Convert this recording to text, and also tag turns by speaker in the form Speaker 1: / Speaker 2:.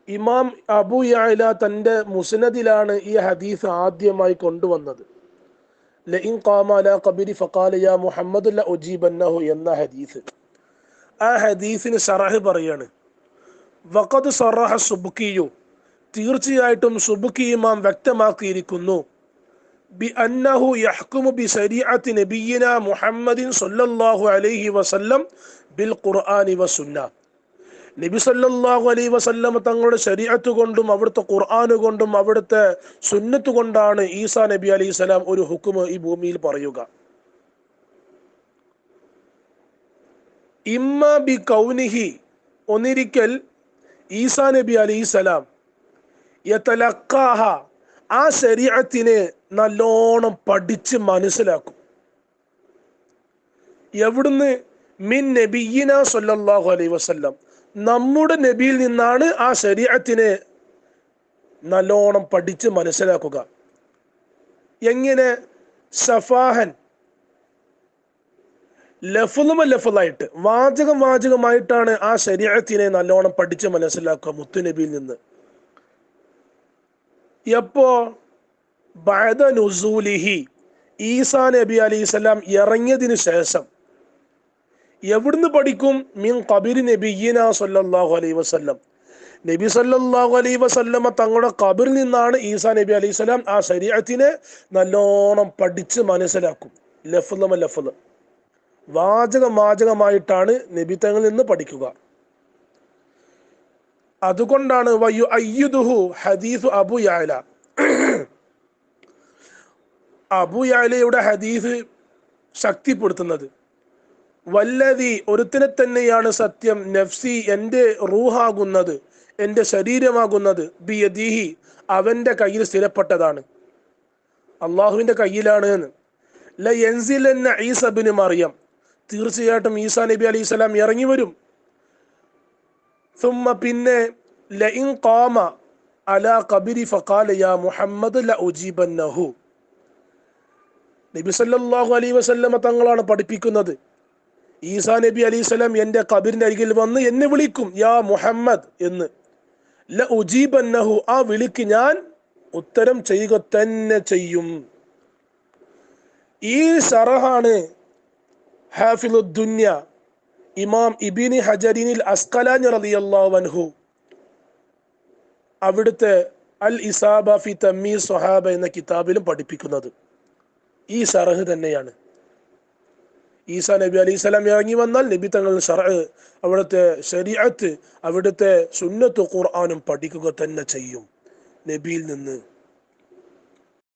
Speaker 1: ഇമാം അബൂ യഅല തൻ്റെ മുസ്നദിലാണ് ഈ ഹദീസ് ആദ്യമായി കൊണ്ടുവന്നത്. ലഇൻ ഖാമ അലാ ഖബരി ഫഖാല യാ മുഹമ്മദ് ല ഉജീബന്നഹു എന്ന ഹദീസ്. ആ ഹദീസിന് ശറഹ് പറയാണ്, വഖദ് സറഹ സുബ്കിയു, തീർച്ചയായിട്ടും സുബ്കി ഇമാം വ്യക്തമാക്കിയിരിക്കുന്നു, ബി അന്നഹു യഹ്കുമു ബി ശരീഅത്തി നബിയിന മുഹമ്മദിൻ സ്വല്ലല്ലാഹു അലൈഹി വസല്ലം ബിൽ ഖുർആനി വസുന്ന. നബി സല്ലല്ലാഹു അലൈഹി വസല്ലം തങ്ങളുടെ ശരീഅത്ത് കൊണ്ടും അവിടുത്തെ ഖുർആൻ കൊണ്ടും അവിടുത്തെ സുന്നത്ത് കൊണ്ടാണ് ഈസാ നബി അലൈഹി സ്വലാം ഒരു ഹുക്മ് ഈ ഭൂമിയിൽ പറയുക. ഇമ്മ ബി കൗനിഹി, ഒന്നിരിക്കൽ ഈസാ നബി അലൈഹി സ്വലാം യതലഖാഹ, ആ ശരീഅത്തിനെ നല്ലോണം പഠിച്ച് മനസ്സിലാക്കും. എവിടുന്ന്? മിൻ നബിയിന സ്വല്ലല്ലാഹു അലൈഹി വസല്ലം, നമ്മുടെ നബിയിൽ നിന്നാണ് ആ ശരീഅത്തിനെ നല്ലോണം പഠിച്ച് മനസ്സിലാക്കുക. എങ്ങനെ? സഫാഹൻ, ലഫ്ളായിട്ട്, വാചകമായിട്ടാണ് ആ ശരീഅത്തിനെ നല്ലോണം പഠിച്ച് മനസ്സിലാക്കുക മുത്തുനബിയിൽ നിന്ന്. എപ്പോ? ബഅദ നുസൂലിഹി, ഈസാ നബി അലൈഹി സ്വലാം ഇറങ്ങിയതിന് ശേഷം. എവിടുന്ന് പഠിക്കും? മിൻ ഖബരി നബിയിന സ്വല്ലല്ലാഹു അലൈഹി വസല്ലം, നബി സല്ലല്ലാഹു അലൈഹി വസല്ലമ തങ്ങളുടെ ഖബറിൽ നിന്നാണ് ഈസാ നബി അലൈഹി സ്വലാം ആ ശരീഅത്തിനെ നല്ലോണം പഠിച്ച് മനസ്സിലാക്കും. ലഫ്ള്, വാചകമായിട്ടാണ് നബി തങ്ങളിൽ നിന്ന് പഠിക്കുക. അതുകൊണ്ടാണ് വയുഅയ്യിദുഹു ഹദീസ് അബൂ യഅല, അബൂ യഅലയുടെ ഹദീസ് ശക്തിപ്പെടുത്തുന്നത്, വല്ലദി, ഒരുത്തിനെ തന്നെയാണ് സത്യം, നഫ്സി, എൻ്റെ റൂഹാകുന്നത്, എൻ്റെ ശരീരമാകുന്നത്, ബിയദിഹി, അവൻ്റെ കയ്യിൽ സ്ഥിരപ്പെട്ടതാണ്, അള്ളാഹുവിൻ്റെ കയ്യിലാണ് എന്ന്. ലയൻസിലന്ന ഈസ ഇബ്നു മറിയം, തീർച്ചയായിട്ടും ഈസാ നബി അലൈഹി സ്വലാം ഇറങ്ങി വരും. സുമ്മ, പിന്നെ, ലഇൻ ഖാമ അലാ ഖബരി ഫഖാല യാ മുഹമ്മദ് ല ഉജീബന്നഹു, നബി സല്ലല്ലാഹു അലൈഹി വസല്ലമ തങ്ങളാണ് പഠിപ്പിക്കുന്നത്, ഈസാ നബി അലൈഹി സ്വലാം എൻ്റെ ഖബറിന്റെ അരികിൽ വന്ന് എന്നെ വിളിക്കും, യാ മുഹമ്മദ് എന്ന്. ല ഉജീബന്നഹു, ആ വിളിക്ക് ഞാൻ ഉത്തരം ചെയ്യുക തന്നെ ചെയ്യും. ഈ ശറഹാണ് ഹാഫിളുദ്ദുന്യ ഇമാം ഇബ്നു ഹജറിനിൽ അസ്ഖലാനി റളിയല്ലാഹു അൻഹു അവിടുത്തെ അൽ ഇസാബ ഫി തമീസ് സ്വഹാബ എന്ന കിതാബിലും പഠിപ്പിക്കുന്നത്. ഈ ശറഹ് തന്നെയാണ്. ഈസാ നബി അലൈഹി സ്വലാം ഇറങ്ങി വന്നാൽ നബി തങ്ങൾ ശറഅ്, അവിടുത്തെ ശരീഅത്ത്, അവിടുത്തെ സുന്നത്ത് ഖുർആനും പഠിക്കുക തന്നെ ചെയ്യും നബിയിൽ നിന്ന്.